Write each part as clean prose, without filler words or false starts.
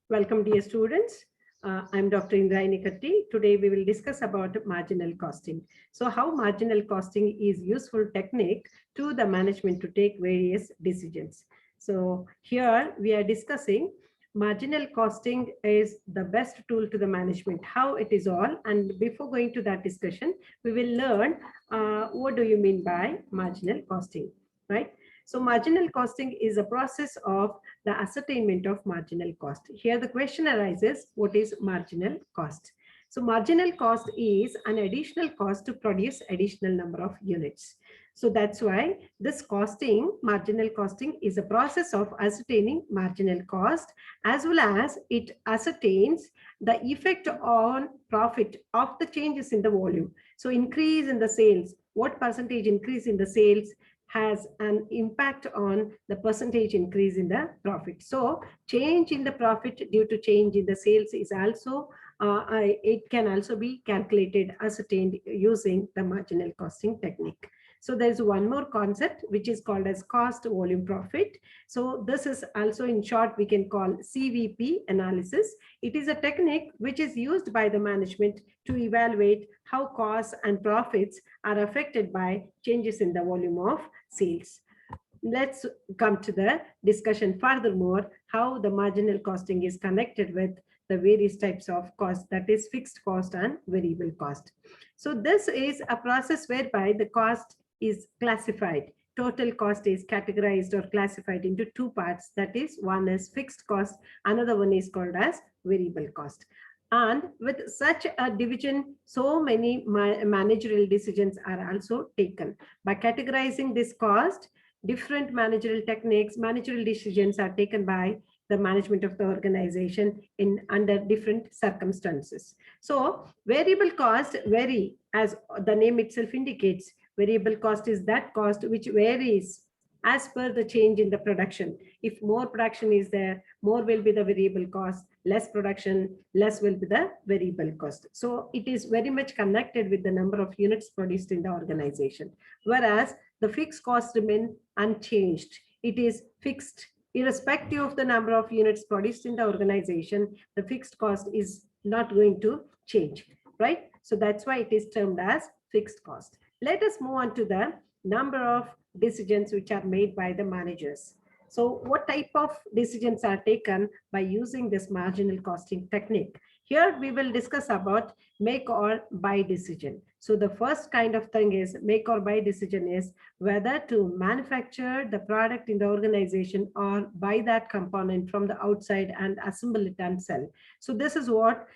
Welcome, dear students. I'm Dr. Indrayani Katti. Today we will discuss about marginal costing. So how marginal costing is useful technique to the management to take various decisions. So here we are discussing marginal costing is the best tool to the management, how it is all. And before going to that discussion, we will learn what do you mean by marginal costing, right? So marginal costing is a process of the ascertainment of marginal cost. Here the question arises, what is marginal cost? So marginal cost is an additional cost to produce additional number of units. So that's why this costing, marginal costing, is a process of ascertaining marginal cost, as well as it ascertains the effect on profit of the changes in the volume. So increase in the sales, what percentage increase in the sales has an impact on the percentage increase in the profit. So change in the profit due to change in the sales is also, it can also be calculated, ascertained using the marginal costing technique. So there's one more concept which is called as cost volume profit. So this is also, in short, we can call CVP analysis. It is a technique which is used by the management to evaluate how costs and profits are affected by changes in the volume of sales. Let's come to the discussion furthermore, how the marginal costing is connected with the various types of cost, that is fixed cost and variable cost. So this is a process whereby the cost is classified. Total cost is categorized or classified into two parts. That is, one is fixed cost, another one is called as variable cost. And with such a division, so many managerial decisions are also taken. By categorizing this cost, different managerial techniques, managerial decisions are taken by the management of the organization in under different circumstances. So variable cost vary, as the name itself indicates. Variable cost is that cost which varies as per the change in the production. If more production is there, more will be the variable cost. Less production, less will be the variable cost. So it is very much connected with the number of units produced in the organization. Whereas the fixed cost remain unchanged. It is fixed irrespective of the number of units produced in the organization. The fixed cost is not going to change, right? So that's why it is termed as fixed cost. Let us move on to the number of decisions which are made by the managers. So what type of decisions are taken by using this marginal costing technique? Here we will discuss about make or buy decision. So the first kind of thing is make or buy decision is whether to manufacture the product in the organization or buy that component from the outside and assemble it and sell. So this is what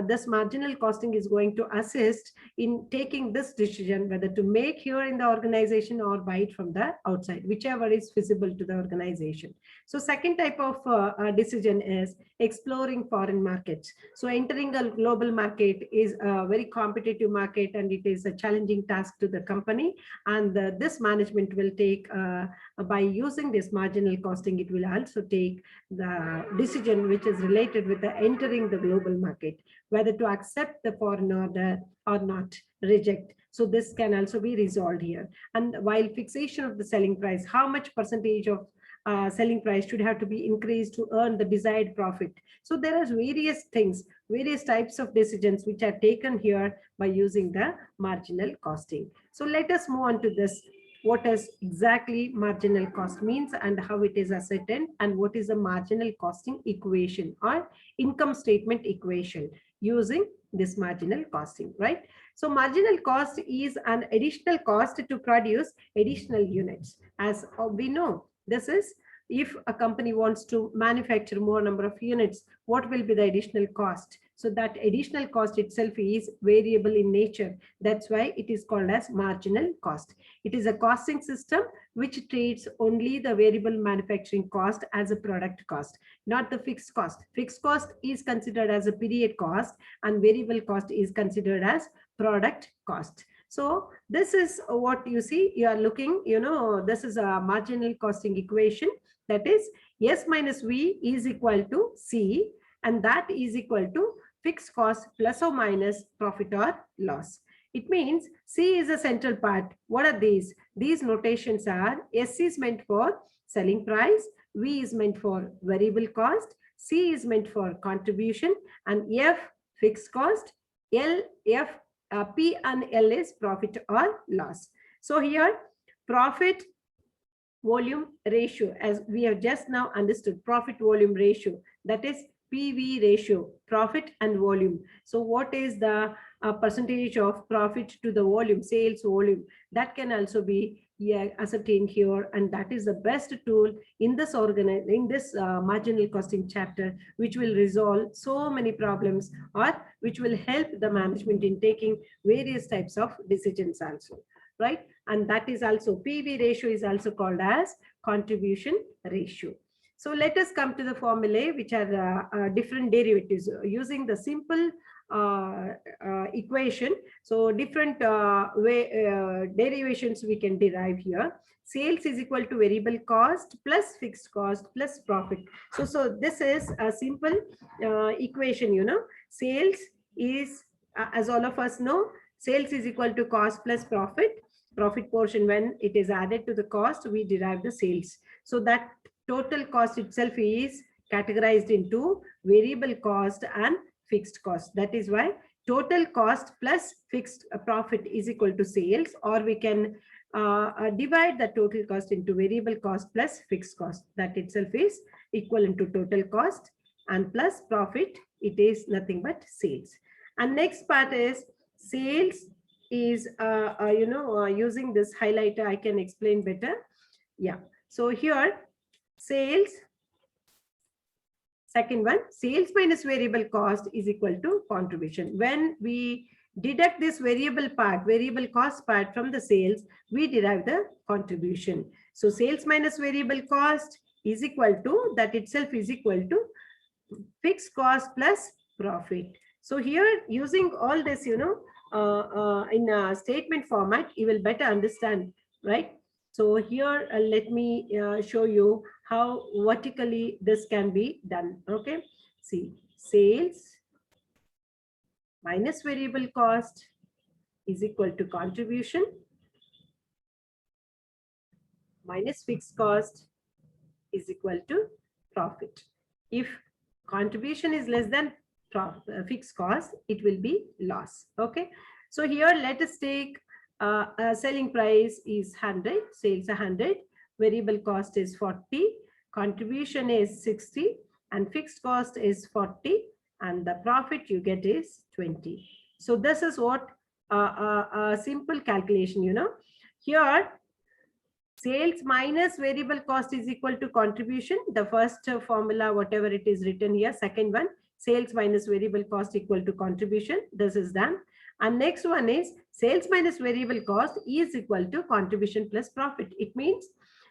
this marginal costing is going to assist in taking this decision, whether to make here in the organization or buy it from the outside, whichever is feasible to the organization. So second type of decision is exploring foreign markets. So entering a global market is a very competitive market and it is a challenging task to the company, and this management will take by using this marginal costing, it will also take the decision which is related with the entering the global market, whether to accept the foreign order or not, reject. So this can also be resolved here. And while fixation of the selling price, how much percentage of selling price should have to be increased to earn the desired profit. So there are various things, various types of decisions which are taken here by using the marginal costing. So let us move on to this. What does exactly marginal cost means and how it is ascertained, and what is a marginal costing equation or income statement equation using this marginal costing, right? So marginal cost is an additional cost to produce additional units. As we know, this is if a company wants to manufacture more number of units, what will be the additional cost? So that additional cost itself is variable in nature. That's why it is called as marginal cost. It is a costing system which treats only the variable manufacturing cost as a product cost, not the fixed cost. Fixed cost is considered as a period cost and variable cost is considered as product cost. So this is what you see, you are looking, this is a marginal costing equation, that is S minus V is equal to C, and that is equal to fixed cost plus or minus profit or loss. It means C is a central part. What are these? These notations are S is meant for selling price, V is meant for variable cost, C is meant for contribution, and F fixed cost, P and L is profit or loss. So here profit volume ratio, as we have just now understood, profit volume ratio, that is PV ratio, profit and volume. So what is the percentage of profit to the volume, sales volume, that can also be ascertained here, and that is the best tool in this marginal costing chapter, which will resolve so many problems, or which will help the management in taking various types of decisions also, right? And that is also PV ratio is also called as contribution ratio. So let us come to the formulae, which are different derivatives using the simple equation. So different derivations we can derive here. Sales is equal to variable cost plus fixed cost plus profit. So this is a simple equation, you know. Sales is, as all of us know, sales is equal to cost plus profit. Profit portion, when it is added to the cost, we derive the sales. So that total cost itself is categorized into variable cost and fixed cost. That is why total cost plus fixed profit is equal to sales, or we can divide the total cost into variable cost plus fixed cost. That itself is equivalent to total cost, and plus profit, it is nothing but sales. And next part is sales is, using this highlighter, I can explain better. Yeah. So here, sales, second one, sales minus variable cost is equal to contribution. When we deduct this variable cost part from the sales, we derive the contribution. So sales minus variable cost is equal to, that itself is equal to fixed cost plus profit. So here, using all this, in a statement format, you will better understand, right? So here, let me show you how vertically this can be done. Okay, see, sales minus variable cost is equal to contribution minus fixed cost is equal to profit. If contribution is less than fixed cost, it will be loss. Okay, so here let us take selling price is 100, sales 100, variable cost is 40, contribution is 60, and fixed cost is 40, and the profit you get is 20. So this is what a simple calculation, you know. Here, sales minus variable cost is equal to contribution. The first formula, whatever it is written here. Second one, sales minus variable cost equal to contribution. This is done. And next one is sales minus variable cost is equal to contribution plus profit. It means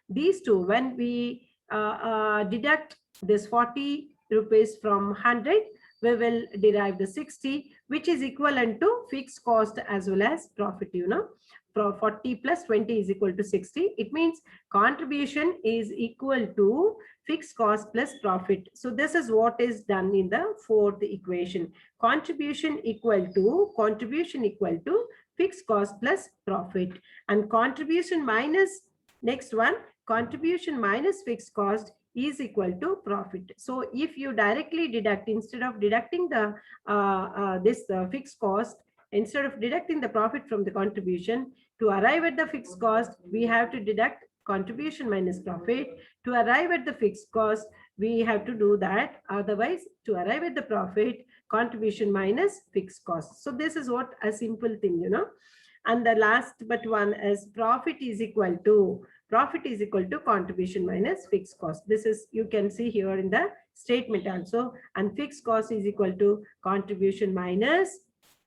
these two, when we deduct this 40 rupees from 100, we will derive the 60, which is equivalent to fixed cost as well as profit, you know. 40 plus 20 is equal to 60. It means contribution is equal to fixed cost plus profit. So this is what is done in the fourth equation. Contribution equal to fixed cost plus profit, and contribution minus, next one, contribution minus fixed cost is equal to profit. So if you directly deduct, instead of deducting the fixed cost, instead of deducting the profit from the contribution, to arrive at the fixed cost, we have to deduct contribution minus profit. To arrive at the fixed cost, we have to do that. Otherwise, to arrive at the profit, contribution minus fixed cost. So this is what a simple thing, you know. And the last but one is profit is equal to contribution minus fixed cost. This is, you can see here in the statement also. And fixed cost is equal to contribution minus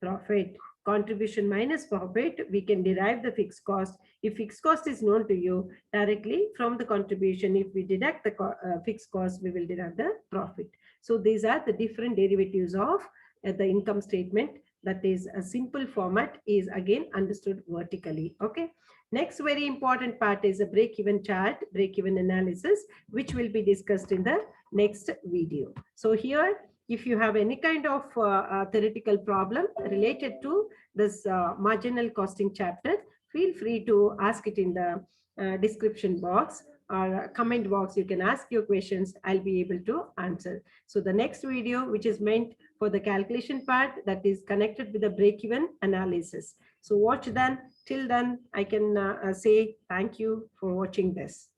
profit. Contribution minus profit, we can derive the fixed cost. If fixed cost is known to you, directly from the contribution, if we deduct the fixed cost, we will derive the profit. So these are the different derivatives of the income statement. That is a simple format, is again understood vertically. Okay. Next very important part is a break-even chart, break-even analysis, which will be discussed in the next video. So here, if you have any kind of theoretical problem related to this marginal costing chapter, feel free to ask it in the description box. or comment box. You can ask your questions. I'll be able to answer. So the next video, which is meant for the calculation part, that is connected with the break-even analysis. So watch then. Till then, I can say thank you for watching this.